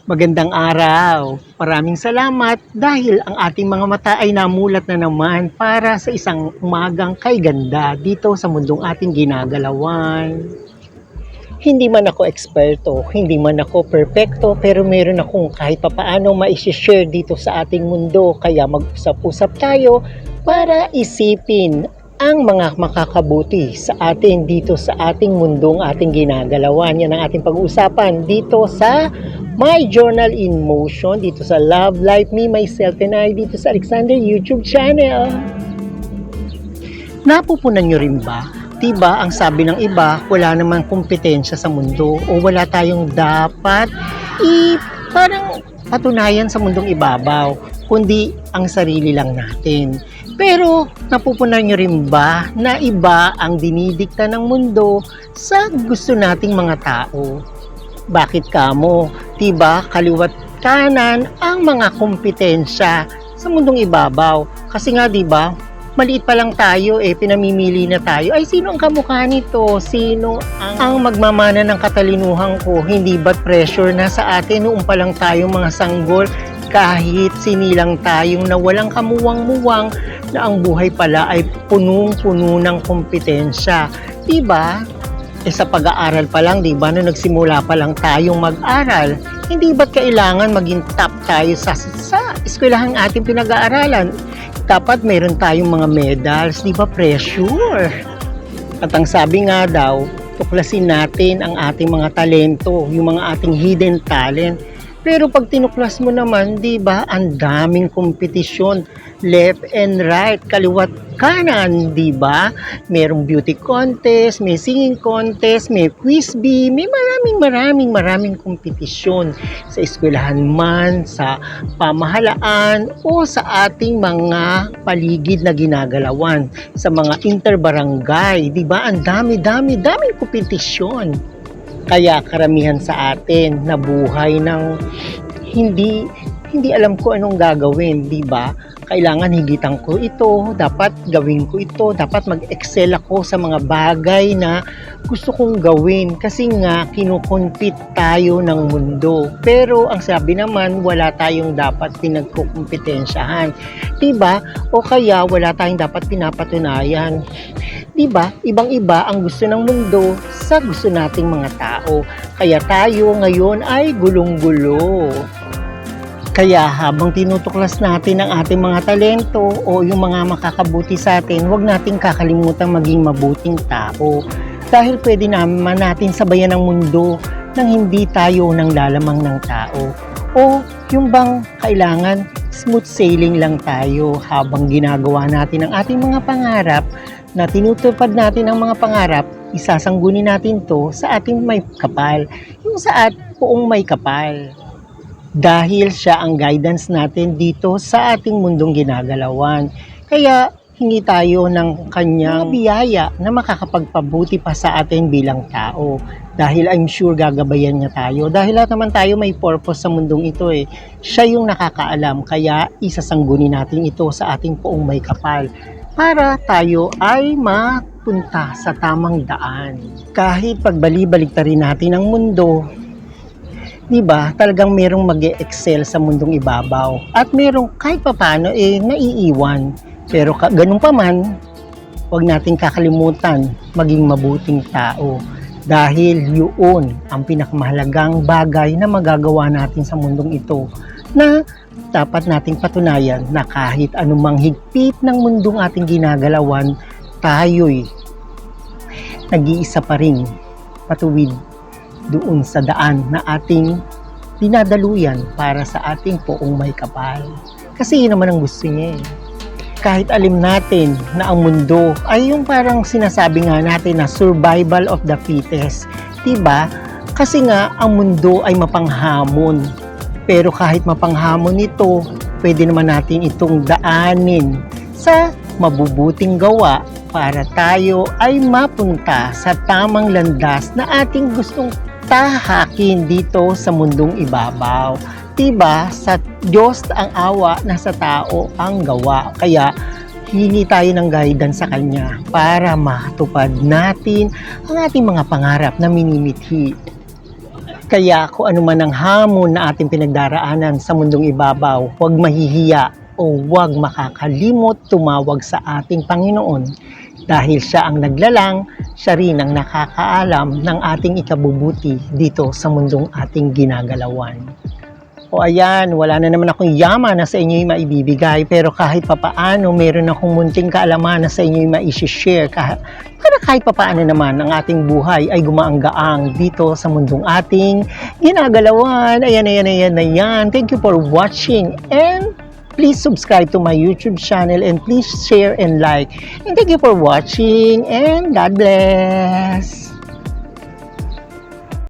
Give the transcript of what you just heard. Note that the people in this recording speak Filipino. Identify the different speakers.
Speaker 1: Magandang araw. Maraming salamat dahil ang ating mga mata ay namulat na naman para sa isang umagang kay ganda dito sa mundong ating ginagalawan. Hindi man ako eksperto, hindi man ako perpekto, pero meron akong kahit papaano ma-share dito sa ating mundo. Kaya mag-usap-usap tayo para isipin ang mga makakabuti sa atin dito sa ating mundong ating ginagalawan. Yan ang ating pag-uusapan dito sa My Journal in Motion, dito sa Love Life, Me, Myself, and I, dito sa Alexander YouTube channel. Napupunan nyo rin ba? Diba ang sabi ng iba, wala namang kompetensya sa mundo o wala tayong dapat parang patunayan sa mundong ibabaw, kundi ang sarili lang natin. Pero napupunan nyo rin ba na iba ang dinidikta ng mundo sa gusto nating mga tao? Bakit kamo? Diba kaliwat kanan ang mga kompetensya sa mundong ibabaw? Kasi nga diba, maliit pa lang tayo pinamimili na tayo. Ay, sino ang kamukha nito? Sino ang magmamana ng katalinuhan ko? Hindi ba't pressure na sa atin noong pa lang tayo mga sanggol? Kahit sinilang tayong na walang kamuwang-muwang na ang buhay pala ay punong-puno ng kompetensya. Diba? Sa pag-aaral pa lang, diba, nung nagsimula pa lang tayong mag-aral, hindi ba't kailangan maging top tayo sa eskwelahang ating pinag-aaralan? Dapat meron tayong mga medals, di ba, pressure? At ang sabi nga daw, tuklasin natin ang ating mga talento, yung mga ating hidden talent. Pero pag tinuklas mo naman, di ba, ang daming kompetisyon, left and right, kaliwat kanan, di ba? Merong beauty contest, may singing contest, may quiz bee, may maraming kompetisyon sa eskwelahan man, sa pamahalaan o sa ating mga paligid na ginagalawan, sa mga interbarangay, di ba? Ang daming kompetisyon. Kaya karamihan sa atin na buhay ng hindi alam ko anong gagawin, di ba? Kailangan higitan ko ito, dapat gawin ko ito, dapat mag-excel ako sa mga bagay na gusto kong gawin kasi nga kinukompete tayo ng mundo. Pero ang sabi naman, wala tayong dapat pinagkukumpetensyahan, di ba? O kaya wala tayong dapat pinapatunayan. Diba? Ibang-iba ang gusto ng mundo sa gusto nating mga tao. Kaya tayo ngayon ay gulong-gulo. Kaya habang tinutuklas natin ang ating mga talento o yung mga makakabuti sa atin, huwag nating kakalimutan maging mabuting tao. Dahil pwede naman natin sabayan ng mundo nang hindi tayo nang lalamang ng tao. O yung bang kailangan smooth sailing lang tayo habang ginagawa natin ang ating mga pangarap, na tinutupad natin ang mga pangarap, isasanggunin natin to sa ating may kapal, yung sa poong may kapal. Dahil siya ang guidance natin dito sa ating mundong ginagalawan. Kaya hingi tayo ng kanyang biyaya na makakapagpabuti pa sa atin bilang tao. Dahil I'm sure gagabayan niya tayo. Dahil lahat naman tayo may purpose sa mundong ito Siya yung nakakaalam, kaya isasanggunin natin ito sa ating poong may kapal, para tayo ay mapunta sa tamang daan. Kahit pagbali-baliktarin natin ang mundo, di ba, talagang merong mag-e-excel sa mundong ibabaw at merong kahit papano naiiwan. Pero ganun pa man, huwag nating kakalimutan maging mabuting tao, dahil yun ang pinakamahalagang bagay na magagawa natin sa mundong ito, na dapat nating patunayan na kahit anumang higpit ng mundong ating ginagalawan, tayo'y nag-iisa pa rin patuwid doon sa daan na ating dinadaluyan para sa ating poong may kapal. Kasi yun naman ang gusto niya Kahit alim natin na ang mundo ay yung parang sinasabi nga natin na survival of the fittest, diba? Kasi nga ang mundo ay mapanghamon. Pero kahit mapanghamon ito, pwede naman natin itong daanin sa mabubuting gawa para tayo ay mapunta sa tamang landas na ating gustong tahakin dito sa mundong ibabaw. Diba? Sa Diyos ang awa, nasa tao ang gawa. Kaya hingi tayo ng guidance sa Kanya para matupad natin ang ating mga pangarap na minimithi. Kaya kung ano man ang hamon na ating pinagdaraanan sa mundong ibabaw, huwag mahihiya o huwag makakalimot tumawag sa ating Panginoon. Dahil siya ang naglalang, siya rin ang nakakaalam ng ating ikabubuti dito sa mundong ating ginagalawan. O ayan, wala na naman akong yaman na sa inyo'y maibibigay, pero kahit papaano meron akong munting kaalaman na sa inyo'y maishishare para kahit papaano naman ang ating buhay ay gumaang-gaang dito sa mundong ating ginagalawan. Ayan. Thank you for watching and please subscribe to my YouTube channel and please share and like. And thank you for watching and God bless!